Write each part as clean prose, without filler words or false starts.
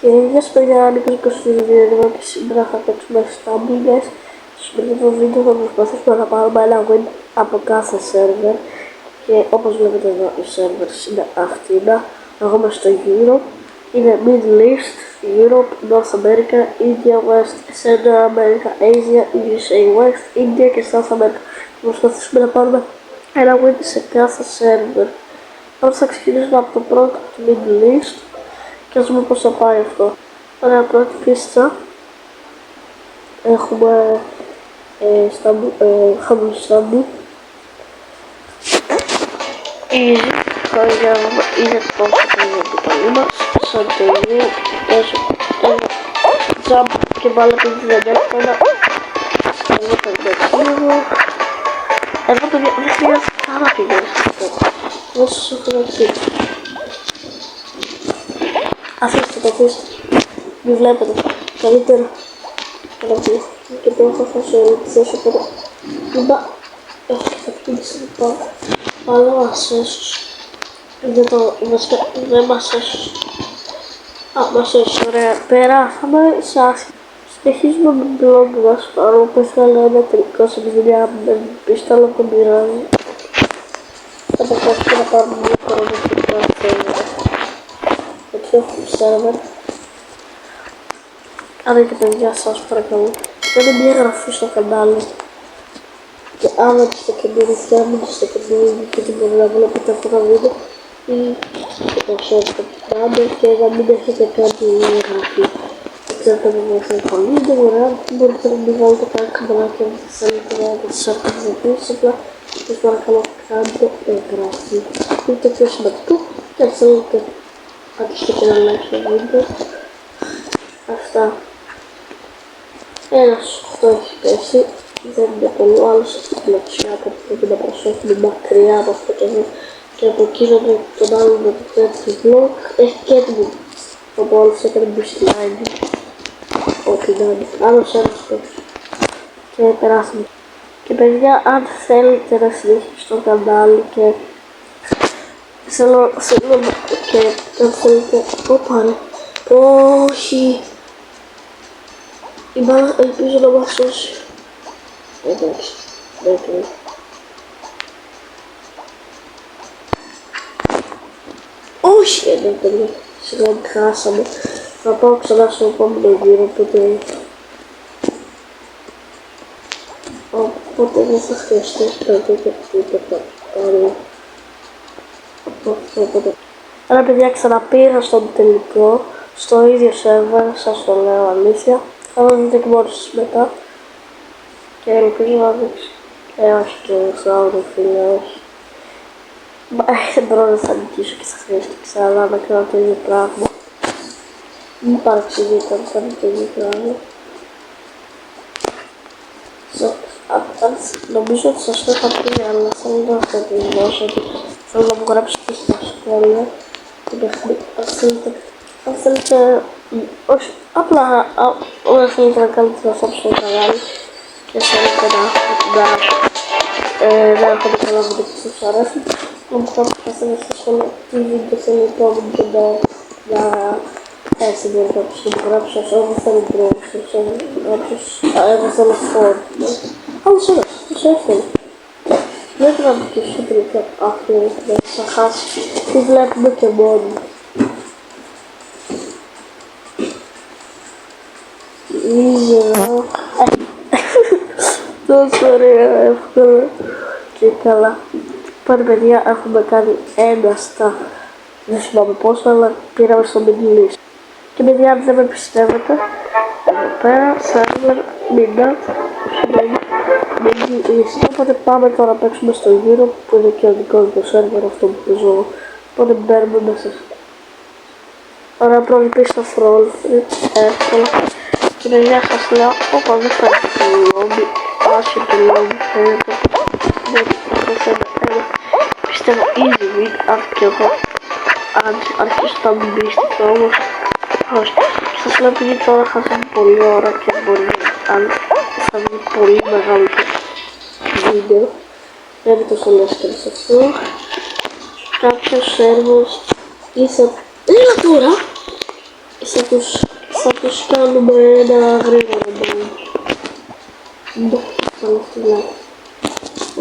Και γεια σας παιδιά, Νίκος 22 εδώ και σήμερα θα παίξουμε στα Among. Στο σημερινό βίντεο θα προσπαθήσουμε να πάρουμε ένα win από κάθε σερβερ. Και όπως βλέπετε εδώ οι servers είναι αυτήνα. Εγώ είμαι στο Europe, είναι Middle East, Europe, North America, India, West, Central America, Asia, USA West, India και South America. Θα προσπαθήσουμε να πάρουμε ένα win σε κάθε server. Τώρα θα ξεκινήσουμε από το πρώτο του Middle East και ας δούμε πώς θα πάει αυτό. Ωραία, πρώτη πίστα έχουμε Χαμουλστάμπου. Easy, είναι το πόσο είναι το παλί μας. Σαντελού, jump και βάλε πριν την εύκολα. Εγώ θα βγάλω. Εδώ παιδιά δεν χρειάζεται καν να πηγαίνεις αυτό. Όσο σου χρειαστεί. Αφήστε το αφήστε. Μην βλέπετε. Καλύτερα. Και τώρα θα θέσω πέρα. Είπα. Έχω και θα πήξει λοιπόν. Αλλά μας έσως. Δεν μας έσως. Μας έσως. Ωραία. Περάσαμε σε άσχημα. Συνεχίζουμε με τον blog μας. Παρόλο που ήθελα ένα τελικό σε δουλειά με πίστα, αλλά δεν πειράζει. Θα προσπαθήσουμε να πάρουμε μια κορονιστικά τέτοιο server. Αν έχετε παιδιά, σας παρακαλώ, κάντε μια εγγραφή στο κανάλι. Και άμα είστε καινούριοι, μην είστε καινούριοι και δεν μπορεί να βλέπετε αυτό το βίντεο ή και το short το κάντε και να μην έχετε κάνει εγγραφή. Δεν ξέρετε να βοηθάει πολύ, δεν μπορείτε να μην βάλετε καν καμπανάκι αν θέλετε να σας έρθετε πίσω, απλά σας παρακαλώ κάντε εγγραφή. Είναι το πιο σημαντικό και αν θέλετε πατήστε και ένα like στο βίντεο. Αυτά. Ένας 8 έχει πέσει, δεν είναι πολύ, ο άλλος έχει πλατσιά, οπότε πρέπει να προσέχουμε μακριά από αυτό το βίντεο και από εκείνο τον άλλο με το τέτοιο vlog έχει και έτοιμο. Οπότε όλος έκανε boostline, ό,τι να είναι, άλλος ένας πέσει και περάσαμε. Και παιδιά, αν θέλετε να συνεχίσετε στο κανάλι και θέλω και αν θέλετε, όχι, η μπάλα ελπίζω να μας σώσει. Εντάξει, δεν όχι, δεν παιδιά, συγγνώμη, χάσαμε. Θα πάω ξανά στο επόμενο γύρο, οπότε δεν θα χρειαστεί να δείτε τίποτα άλλο. Άρα παιδιά, ξαναπήρα στον τελικό, στο ίδιο server, σας το λέω αλήθεια. Θα το δείτε και μόνοι σας μετά. Και ελπίζω να δείξει. Όχι και στο άλλο φίλε, όχι. Δεν μπορώ να θα νικήσω και θα χρειαστεί ξανά να κάνω το ίδιο πράγμα. Μην παραξηγείτε αν θα είναι το ίδιο πράγμα. Νομίζω ότι σας το είχα πει, αλλά θέλω να το επιβεβαιώσω ότι θέλω να μου γράψετε στα σχόλια το παιχνίδι. Αν θέλετε, όχι, απλά όταν θέλετε να κάνετε αυτό στο κανάλι και θέλετε να έχετε καλά βίντεο που σας αρέσουν, να μου κάνετε στα σχόλια τι βίντεο θέλετε επόμενο και να έτσι μπορείτε να τους γράψω όσο θέλω πρόβλησης, εγώ θέλω φόρμα. Άλλος ένας, τόσο εύκολο. Δεν πρέπει να μου πεις τελικά αυτό, θα χάσει, τι βλέπουμε και μόνοι. Τόσο ωραία, εύκολα και καλά. Πάνε παιδιά, έχουμε κάνει ένα στα, δεν θυμάμαι πόσο, αλλά πήραμε στο Middle East. Και παιδιά, αν δεν με πιστεύετε, εδώ πέρα, server, Middle East. Οπότε πάμε τώρα να παίξουμε στο Europe, που είναι και ο δικός μου το server, αυτό που παίζω. Οπότε μπαίνουμε μέσα. Ωραία, πρώτη πίστα φρόλ, εύκολα. Και παιδιά, σας λέω, όπα δεν θα έχει το lobby, άσε το lobby, πιστεύω easy win, αν και εγώ αρχίσω να μην πίστηκα όμως. Όχι, σας λέω επειδή τώρα χάσαμε πολύ ώρα και μπορεί αν θα βγει πολύ μεγάλο βίντεο. Δεν είναι τόσο λες σε αυτό. Κάποιος σερβος ήρθε. Έλα τώρα! θα τους κάνουμε ένα γρήγορο μπαν. Μπα, πάμε φυλάκι.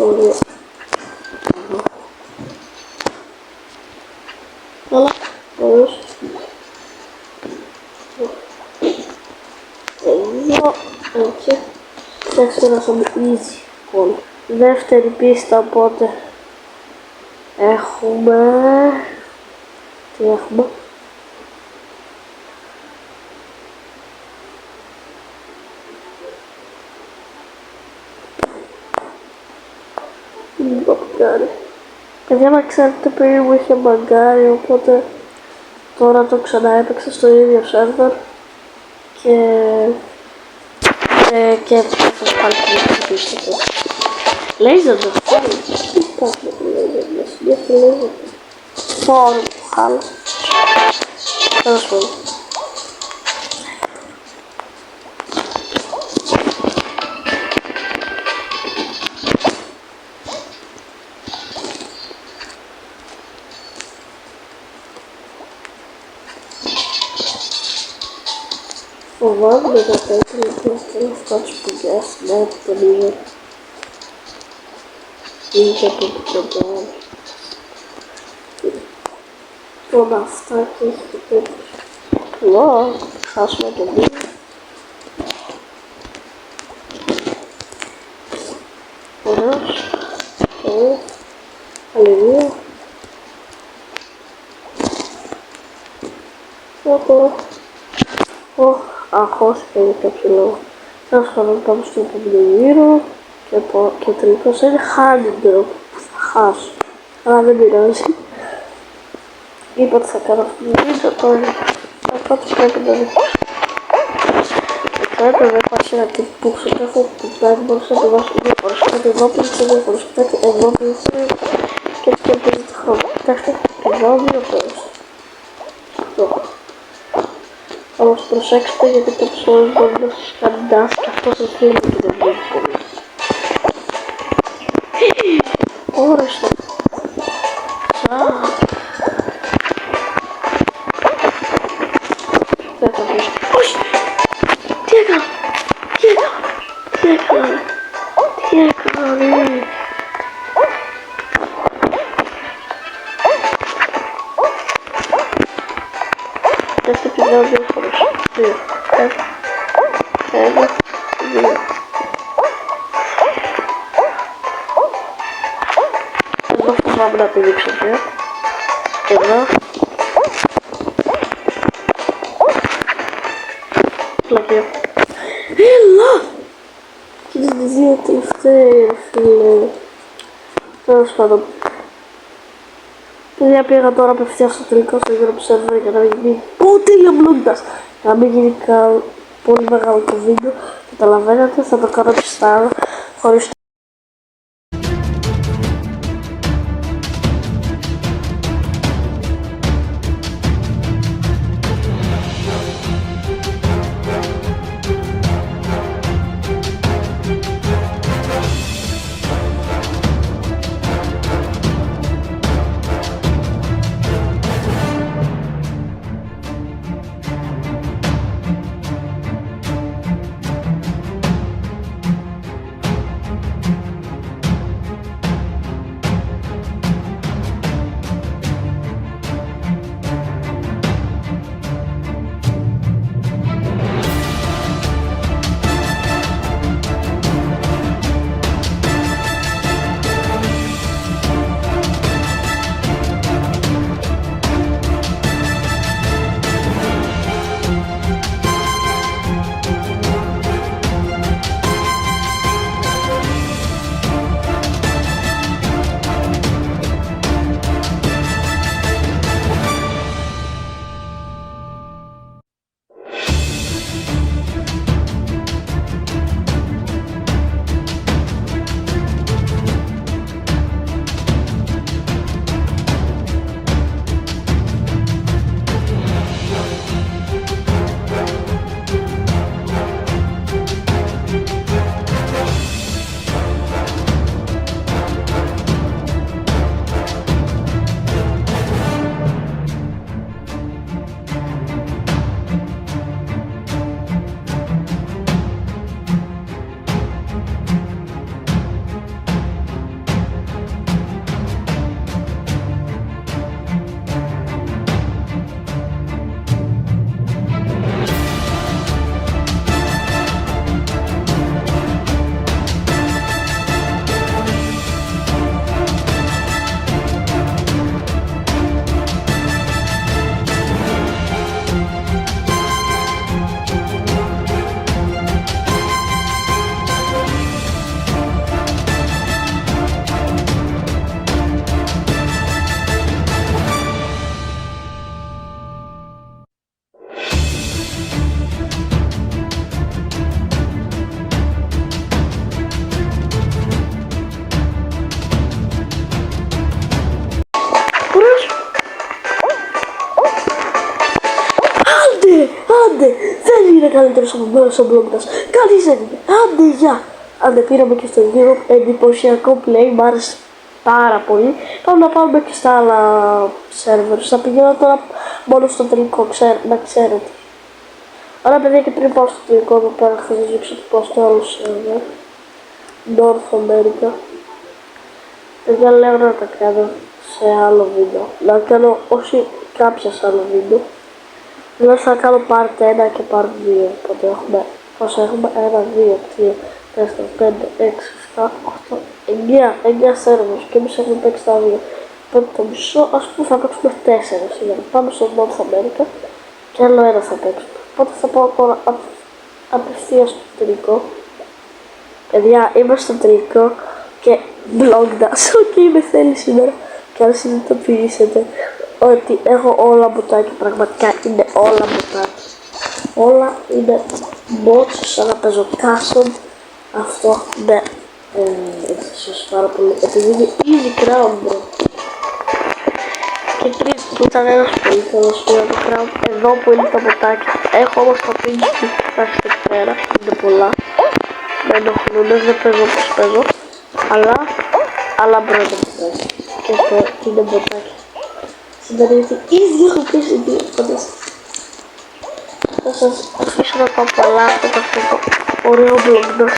Ωραία. Καλά, ωραίος. Εδώ, έτσι. Θα ξεράσαμε easy call. Δεύτερη πίστα, οπότε έχουμε... Τι έχουμε? Μπαγκάρι. Παιδιά, να ξέρετε, πριν μου είχε μπαγκάρι, οπότε τώρα το ξανά έπαιξα στο ίδιο σερβερ και έφτασα πάλι την πίστα του. Λέιζερ δεν θέλει. Τι υπάρχει με το λέιζερ μας, δεν το λέιζερ. Φόρο που χάλασε. Τέλος πάντων. Φοβάμαι να τα πέτω, λοιπόν θέλω αυτά τους πουγκιάς, ναι, που τον είδα. Είχε από το πέρα. Όλα αυτά και έχει το πέρα. Λό, χάσουμε τον μπήκο. Ωραίος. Ωραίος. Αλληλεία. Ωραία. Αγχώθηκα για κάποιο λόγο. Τέλος πάντων, πάμε στο επόμενο γύρο και τελικώς είναι honey drop που θα χάσω. Αλλά δεν πειράζει. Είπα ότι θα κάνω αυτό το βίντεο, τώρα πάντως πρέπει να δει. Τώρα πρέπει να υπάρχει ένα τύπο που σε κάθε κουμπάκι μπορείς να το βάζεις δύο φορές. Κάτι εδώ πίσω, δύο φορές, κάτι εδώ πίσω και έτσι και παίζει το χρόνο. Κοιτάξτε, εδώ δύο φορές. Αυτό. Όμως προσέξτε γιατί κάποιες φορές μπορεί να σας κάνει dash και αυτό σας δίνει και δεν βγαίνει πολύ. Όρεστο. Δεν θα βγει. Όχι! Τι έκανα! Τι έκανα! Τι έκανα! Τι έκανα, ρε! Δεύτερη πηγαίνω δύο φορές. Δύο. Ένα. Δύο. Εδώ φοβάμαι να πηδήξω δύο. Εδώ. Πλακείο. Έλα! Και τις δύο τελευταίες, φίλε. Τέλος πάντων. Παιδιά, πήγα τώρα απευθείας στο τελικό στο γύρο ψεύδο για να μην γίνει τέλεια μπλούντας. Για να μην γίνει πολύ μεγάλο το βίντεο. Καταλαβαίνετε, θα το κάνω πιστά χωρίς Άντε, δεν είναι καλύτερος από μέρος ο Blogdas. Κανείς δεν είναι. Άντε, γεια. Άντε, πήραμε και στο γύρο. Εντυπωσιακό play, μ' άρεσε πάρα πολύ. Πάμε να πάμε και στα άλλα servers. Θα πηγαίνω τώρα μόνο στο τελικό, να ξέρετε. Άρα, παιδιά, και πριν πάω στο τελικό εδώ πέρα, θα σας δείξω το πάω στο άλλο server. North America. Παιδιά, λέω να τα κάνω σε άλλο βίντεο. Να κάνω όχι κάποια σε άλλο βίντεο. Δηλαδή θα κάνω part 1 και part 2. Οπότε έχουμε, πώς έχουμε 1, 2, 3, 4, 5, 6, 7, 8, 9 servers και εμείς έχουμε παίξει τα 2. Οπότε το μισό, ας πούμε θα παίξουμε 4 σήμερα. Πάμε στο North America και άλλο ένα θα παίξουμε. Οπότε θα πάω τώρα απευθείας στο τελικό. Παιδιά, είμαι στο τελικό και Blogdas. Ό,τι με θέλει σήμερα. Και αν συνειδητοποιήσετε ότι έχω όλα μπουτάκια, πραγματικά είναι όλα μπουτάκια. Όλα είναι bots, σαν να παίζω Castle. Αυτό ναι, σας πάρα πολύ, επειδή είναι easy crown, bro. Και πριν που ήταν ένας πολύ καλός πήρα το crown, εδώ που είναι τα μποτάκια. Έχω όμως τα pings που φτάσει εκεί πέρα, είναι πολλά. Με ενοχλούν, δεν παίζω όπως παίζω, αλλά μπορώ να το παίζω. Και αυτό είναι μποτάκια. Συνταρρύεται, ήδη έχω πέσει δύο φανταστικά. Θα σας αφήσω να πάω πολλά από αυτό το ωραίο Blogdas.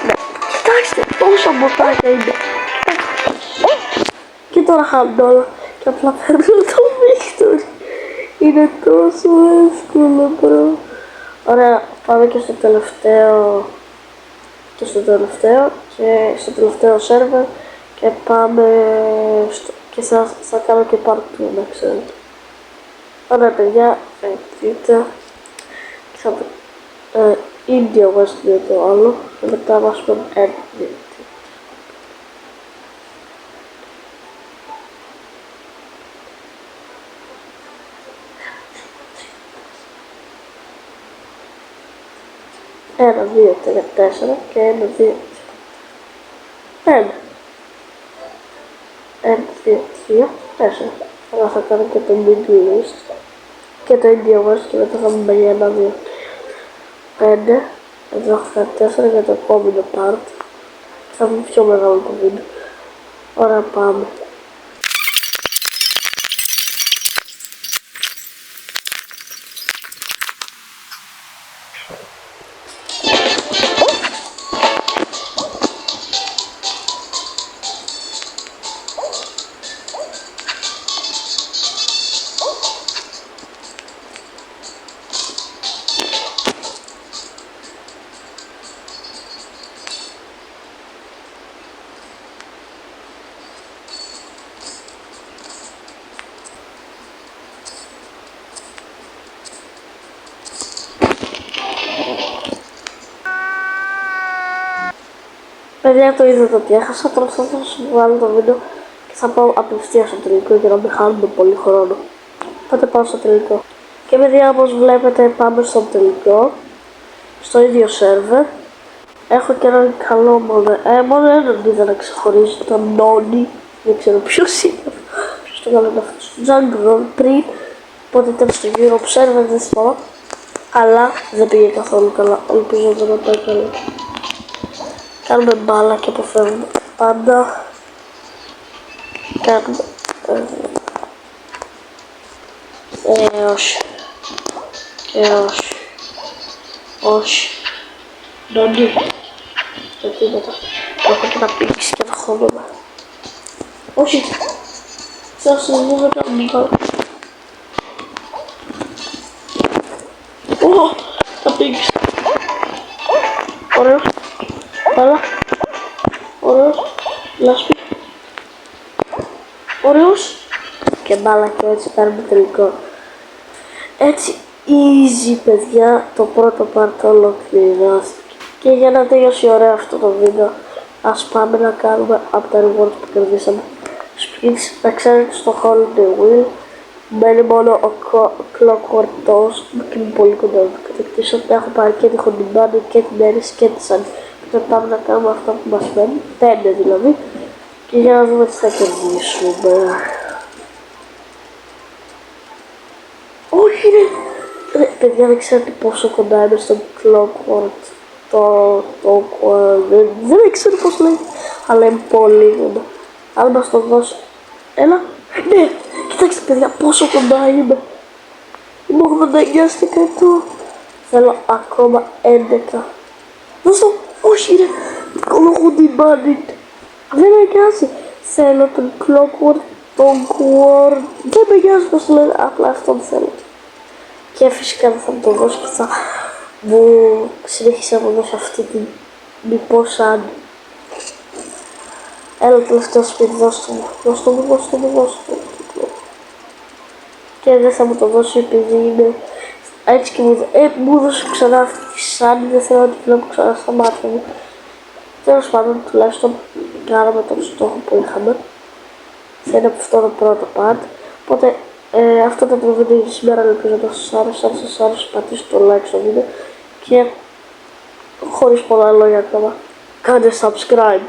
Ναι, κοιτάξτε πόσα μποτάκια είναι. Και τώρα χάνουν όλα και απλά παίρνω το Victory. Είναι τόσο εύκολο, bro. Ωραία, πάμε και στο τελευταίο και στο τελευταίο server και πάμε και θα κάνω και part 2, να ξέρετε. Ωραία παιδιά, δείτε και θα India West είναι το άλλο και μετά μας πούμε Edit. Ένα, δύο, τρία, τέσσερα και ένα, δύο, ένα. Ένα, δύο, τρία, τέσσερα. Αλλά θα κάνω και το Middle East και το India West και μετά θα μπαίνει ένα, δύο, πέντε. Εδώ έχω κάνει τέσσερα για το επόμενο part. Θα βγει πιο μεγάλο το βίντεο. Ωραία, πάμε. Παιδιά, το είδατε ότι έχασα, τώρα θα σας βγάλω το βίντεο και θα πάω απευθείας στο τελικό για να μην χάνουμε πολύ χρόνο. Οπότε πάω στο τελικό. Και παιδιά, όπως βλέπετε πάμε στο τελικό, στο ίδιο σερβερ. Έχω και έναν καλό μόνο έναν είδα να ξεχωρίζει, τον Νόνι, δεν ξέρω ποιος είναι, ποιος το κάνει αυτό, στο Jungle πριν, οπότε ήταν στο Europe server, δεν θυμάμαι, αλλά δεν πήγε καθόλου καλά, ελπίζω να πάει καλά. Κάνουμε μπάλα και αποφεύγουμε πάντα. Κάνουμε όχι. Όχι. Νόνι. Το τίποτα. Έχω και να πήξει και να χώνομαι. Όχι. Σας δούμε να μην πάω. Ω, τα πήξει. Ωραίος. Μπάλα. Ωραίος. Λάσπη. Ωραίος. Και μπάλα και έτσι κάνουμε τελικό. Έτσι easy παιδιά, το πρώτο part ολοκληρώθηκε. Και για να τελειώσει ωραία αυτό το βίντεο, ας πάμε να κάνουμε από τα rewards που κερδίσαμε. Σπίτι, να ξέρετε στο Holiday Wheel μένει μόνο ο Clockwork Toast και είναι πολύ κοντά να το κατακτήσω. Έχω πάρει και τη Honey και την Eris και τη Sunny. Και πάμε να κάνουμε αυτά που μας μένει, 5 δηλαδή. Και για να δούμε τι θα κερδίσουμε. Όχι ρε, παιδιά, δεν ξέρετε πόσο κοντά είμαι στο Clockwork. Δεν ξέρω πώς λέει, αλλά είναι πολύ κοντά. Αν μας το δώσει. Έλα. Ναι, κοιτάξτε παιδιά, πόσο κοντά είμαι. Είμαι 89%. Θέλω ακόμα 11. Δώσ' το. Όχι ρε. Ακόμα έχω την μπάνη. Δεν με νοιάζει. Θέλω τον Clockwork, τον Quord. Δεν με νοιάζει πως λένε. Απλά αυτόν θέλω. Και φυσικά δεν θα μου το δώσει και θα μου συνέχισε να μου δώσει αυτή την μήπως αν. Έλα τελευταίο σπίτι, δώσ' το μου. Και δεν θα μου το δώσει επειδή είναι έτσι και μου δώσει ξανά αυτή τη σάνη, δεν θέλω να την βλέπω ξανά στα μάτια μου. Τέλος πάντων, τουλάχιστον κάναμε τον στόχο που είχαμε. Θα είναι από αυτό το πρώτο part. Οπότε αυτό ήταν το βίντεο για σήμερα, ελπίζω να σας άρεσε. Αν σας άρεσε, πατήστε το like στο βίντεο και χωρίς πολλά λόγια ακόμα κάντε subscribe.